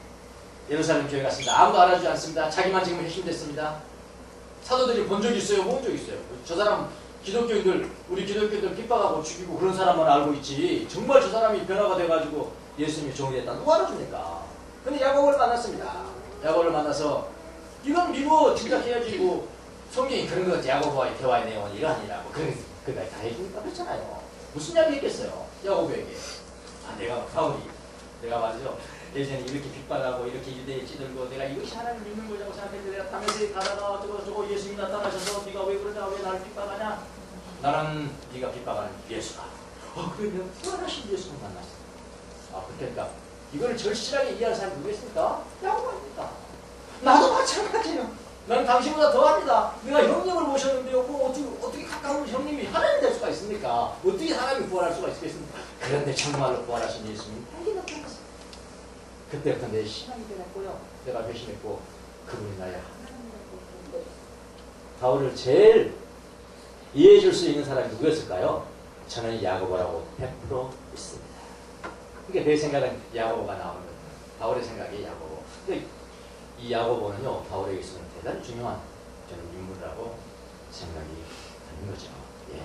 예루살렘 교회 갔습니다. 아무도 알아주지 않습니다. 자기만 지금 핵심됐습니다. 사도들이 본 적이 있어요? 본 적이 있어요? 저 사람 우리 기독교인들 핍박하고 죽이고 그런 사람만 알고 있지 정말 저 사람이 변화가 돼가지고 예수님이 종이 됐다. 누가 알아줍니까? 근데 야고보를 만났습니다. 야고보를 만나서 이건 믿고 진짜 헤어지고 성경이 그런 거 같지. 야고보와의 대화의 내용은 이러하니라고 그러니까 다 해주니까 그렇잖아요. 무슨 이야기 했겠어요? 야고보에게. 내가 말이죠. 예전에 이렇게 빗발하고 이렇게 유대에 찌들고 내가 이것이 하나님 믿는 거라고 생각했는데 내가 다메섹에 가다가 저거 예수님이 나타나셔서 네가 왜 그러냐 왜 나를 빗발하냐 나는 네가 빗발하는 예수다. 그래 내가 부활하신 예수를 만났어. 그러니까 이거를 절실하게 이해하는 사람이 누구겠습니까? 야고보입니다. 나도 마찬가지예요. 나는 당신보다 더합니다. 내가 형님을 모셨는데요. 뭐 어떻게 가까운 형님이 하나님 될 수가 있습니까? 어떻게 사람이 부활할 수가 있겠습니까? 그런데 정말로 부활하신 예수님이 빨리 나타났어요. 그때부터 내 신앙이 변했고요. 내가 회심했고 그분이 나의 하나님이라고. 바울을 제일 이해해 줄 수 있는 사람이 누구였을까요? 저는 야고보라고 100% 믿습니다. 그러니까 내 생각은 야고보가 나오는 거예요. 바울의 생각이 야고보. 이 야고보는요. 바울에게 있어서는 대단히 중요한 저는 인물이라고 생각이 드는 거죠. 예.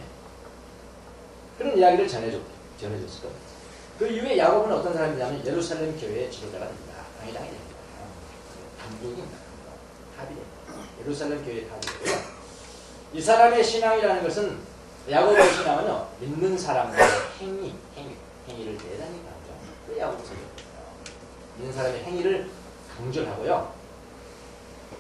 그런 이야기를 전해줬을 겁니다. 그 이후에 야고보는 어떤 사람이냐면 예루살렘 교회의 지도자가 됩니다. 당회장이 됩니다. 감독입니다. 탑이 됩니다. 예루살렘 교회의 탑이 되고요. 이 사람의 신앙이라는 것은 야고보의 신앙은요. 믿는 사람의 행위를 대단히 강조합니다. 그 야고보 성경이에요. 믿는 사람의 행위를 강조를 하고요.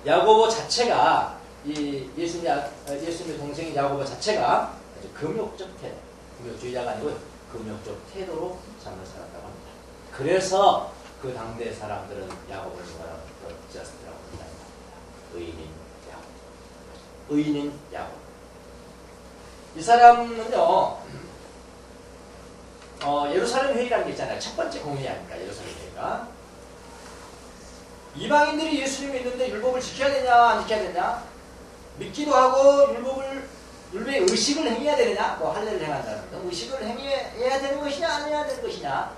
야고보 자체가 예수님의 동생인 야고보 자체가 아주 금욕적 태도, 금욕주의자가 아니고 금욕적 태도로 삶을 살았다고 합니다. 그래서 그 당대 사람들은 야고보를 뭐라고 just 라고 한다고 합니다. 의인 야고보. 의인인 야곱. 이 사람은요, 예루살렘 회의라는 게 있잖아요. 첫 번째 공회 아닙니까? 예루살렘 회의가. 이방인들이 예수님 믿는데 율법을 지켜야 되냐, 안 지켜야 되냐? 믿기도 하고 율법의 의식을 행해야 되느냐? 뭐 할례를 행한다는 거. 의식을 행해야 되는 것이냐, 안 해야 되는 것이냐?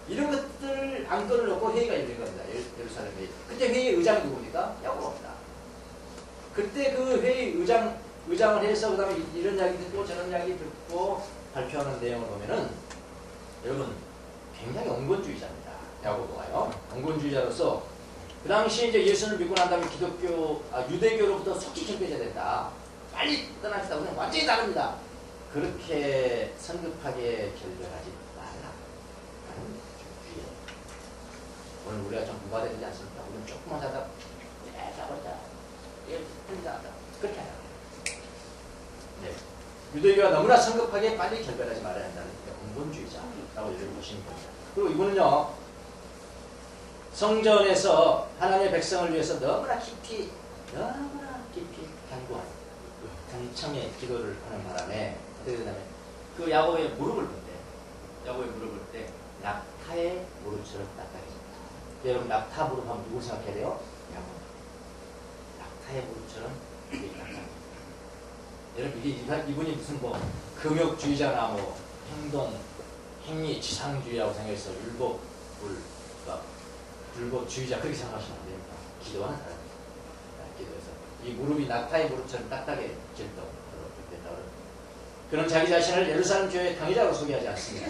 이런 것들 안건을 놓고 회의가 열린 겁니다. 예루살렘 회의. 그때 회의 의장이 누굽니까? 야고보입니다. 그때 그 회의 의장을 해서 그 다음에 이런 이야기 듣고 저런 이야기 듣고 발표하는 내용을 보면은 여러분 굉장히 온건주의자입니다. 야고보가요. 온건주의자로서 그 당시 이제 예수를 믿고 난 다음에 유대교로부터 속히 결별해야 된다. 빨리 떠납시다. 그냥 완전히 다릅니다. 그렇게 성급하게 결별하지 말라. 오늘 우리가 좀 공부가 되지 않습니까? 우리는 조금만 하다 빼자버리자. 이게 틀리다. 그렇게 하자. 네. 유대교가 너무나 성급하게 빨리 결별하지 말아야 한다는 온건주의자라고 여러분 보시면 됩니다. 그리고 이분은요, 성전에서 하나님의 백성을 위해서 너무나 깊이 간구한 간청의 기도를 하는 바람에 어떻게 되냐면 그 야곱의 무릎을 볼 때 낙타의 무릎처럼 딱딱해집니다. 여러분 낙타 무릎 하면 누구 생각해야 돼요? 야곱. 낙타의 무릎처럼 이게 딱딱해집니다. 여러분 이분이 무슨 뭐 금욕주의자나 뭐 행위 지상주의라고 생각해서 율법주의자 그렇게 생각하시면 안 됩니다. 기도하는 사람입니다. 기도해서 이 무릎이 낙타의 무릎처럼 딱딱해질 정도로 된다고. 그는 자기 자신을 예루살렘 교회의 당회자로 소개하지 않습니다.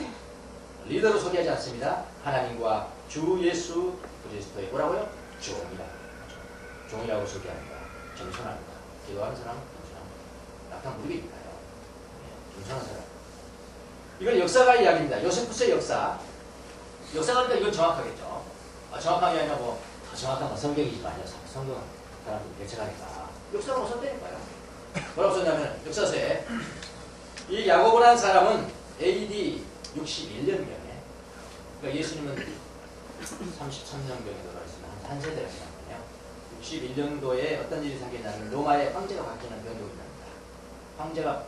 리더로 소개하지 않습니다. 하나님과 주 예수 그리스도의 뭐라고요? 종이라고 소개합니다. 겸손합니다. 기도하는 사람은 겸손합니다. 낙타 무릎이니까요. 겸손한 사람. 이건 역사가 이야기입니다. 요세푸스의 역사가 그러니까 이건 정확하겠죠. 정확한 게 아니라 뭐 더 정확한 건 성경이지만요. 성경은 사람들이 대체하니까 역사가 못 썼다니까요. 뭐라고 썼냐면 역사서에 이 야고보라는 사람은 AD 61년경에 그러니까 예수님은 33년경에 돌아가셨으면 한 세대가 지났거든요. 61년도에 어떤 일이 생겼냐면 로마의 황제가 바뀌는 변동이 납니다. 황제가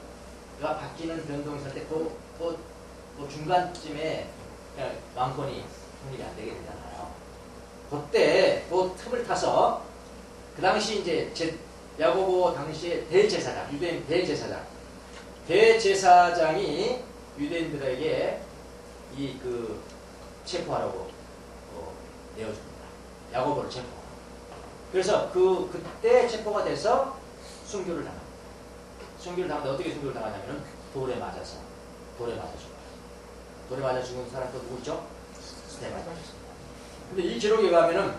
바뀌는 변동이 있을 때 그 중간쯤에 그냥 왕권이 성립이 안 되게 되잖아요. 그때 그 틈을 타서 그 당시 이제 야고보 당시에 대제사장, 유대인 대제사장이 유대인들에게 체포하라고 내어줍니다. 야고보를 체포하라고. 그래서 그때 체포가 돼서 순교를 당합니다. 순교를 당하는데 어떻게 순교를 당하냐면은 돌에 맞아 죽어요. 돌에 맞아 죽은 사람 또 누구 있죠? 스테반이었습니다. 근데 이 기록에 가면은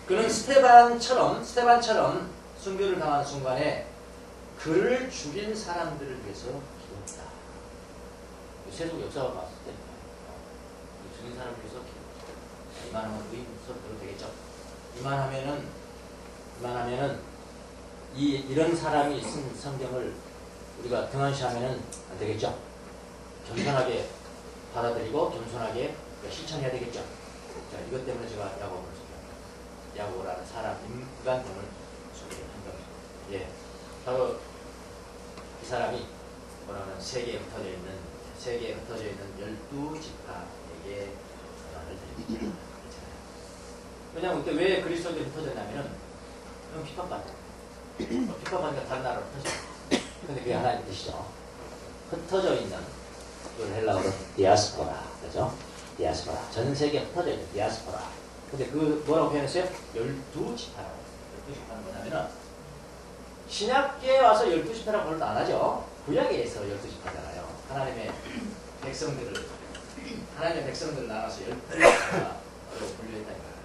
그는 스테반처럼 순교를 당하는 순간에 그를 죽인 사람들을 위해서 기도합니다. 세속 역사가 봤을 때 죽인 사람을 위해서 기도합니다. 이만하면 의인으로서 그래도 되겠죠. 이만하면은 이런 사람이 쓴 성경을 우리가 등한시하면은 안 되겠죠. 겸손하게 받아들이고 겸손하게 실천해야 되겠죠. 자, 이것 때문에 제가 야고보를 소개합니다. 야고보라는 사람, 인간군을 소개한 겁니다. 예, 바로 이 사람이 뭐라면 세계에 흩어져 있는 12지파에게 전환을 드립니다. 왜냐하면 그때 왜 그리스도인들이 흩어졌냐면은 핍박받으니까 다른 나라로 흩어져. 근데 그게 하나님 뜻이죠. 흩어져 있는 이걸 헬라어로 디아스포라, 그죠? 디아스포라. 전 세계에 흩어져 있는 디아스포라. 근데 뭐라고 표현했어요? 12지파라고. 12지파는 뭐냐면은 신약계에 와서 12지파라고 별로 안 하죠. 구약에서 12지파잖아요. 하나님의 백성들을 나눠서 12지파로 분류했다니까요.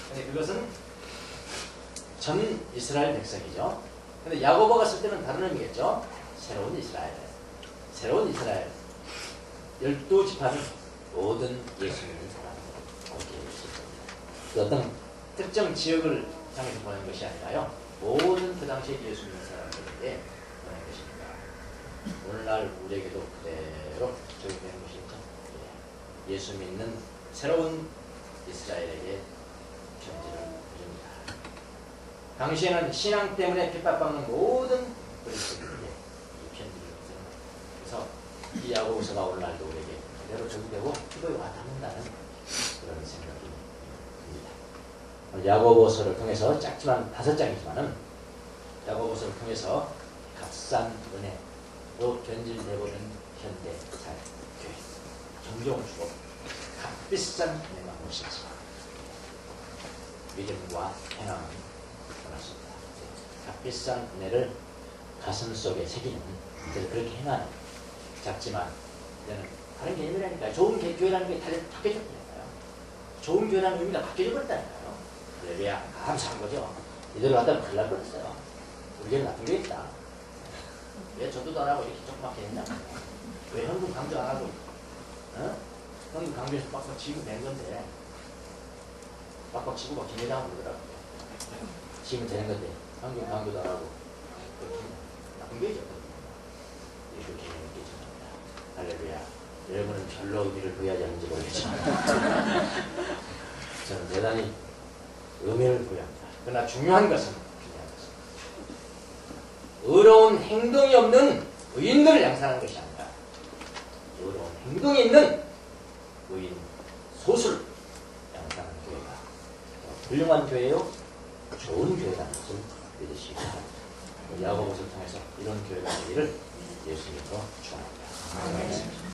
근데 그것은 전 이스라엘 백성이죠. 근데 야고보가 쓸 때는 다른 의미겠죠. 새로운 이스라엘. 12지파는 모든 예수 믿는 사람들. 그 어떤 특정 지역을 향해서 보낸 것이 아니라요. 모든 그 당시에 예수 믿는 사람들에게 보낸 것입니다. 오늘날 우리에게도 그대로 적용되는 것이겠죠. 예수 믿는 새로운 이스라엘에게 편지를 드립니다. 당시에는 신앙 때문에 핍박받는 모든 그리스도인에게 이 편지를 쓰는 거예요. 그래서 이 야고보서가 오늘날도 우리에게 그대로 적용되고 기도에 와닿는다는 그런 생각이 듭니다. 야고보서를 통해서 작지만 5장이지만은 야고보서를 통해서 값싼 은혜로 변질되어버린 현대 사회 교회 정종을 주고 값비싼 은혜만 모시지 믿음과 행함을 원하십니다. 값비싼 은혜를 가슴 속에 새기는 그래서 그렇게 행하는 작지만 이제는 다른 개념이라니까요. 좋은 교회라는 게 바뀌어졌다니까요. 좋은 교회라는 의미가 바뀌어버렸다니까요. 할렐루야 감사한 거죠. 이대로 갔다가 큰일 날 뻔했어요. 우리 교회는 나쁜 게 있다. 왜 저도 안 하고 이렇게 조그맣게 했냐? 왜 현금 강조 안 하고? 현금 강조해서 빡빡 치고 된 건데 빡빡 치고 막 기회당하고 그러더라고요. 치면 되는 건데 현금 강조도 안 하고 나쁜 게 있죠. 이렇게 개념이 있겠습니다. 할렐루야. 여러분은 별로 의미를 부여하지 않는지 모르겠지만 저는 대단히 의미를 부여합니다. 그러나 중요한 것은 의로운 행동이 없는 의인들을 양산하는 것이 아니라 의로운 행동이 있는 의인 소수를 양산하는 교회가 훌륭한 교회요 좋은 교회라는 것을 믿으시기 바랍니다. 야고보서를 통해서 이런 교회가 되기를 예수님으로 축원합니다.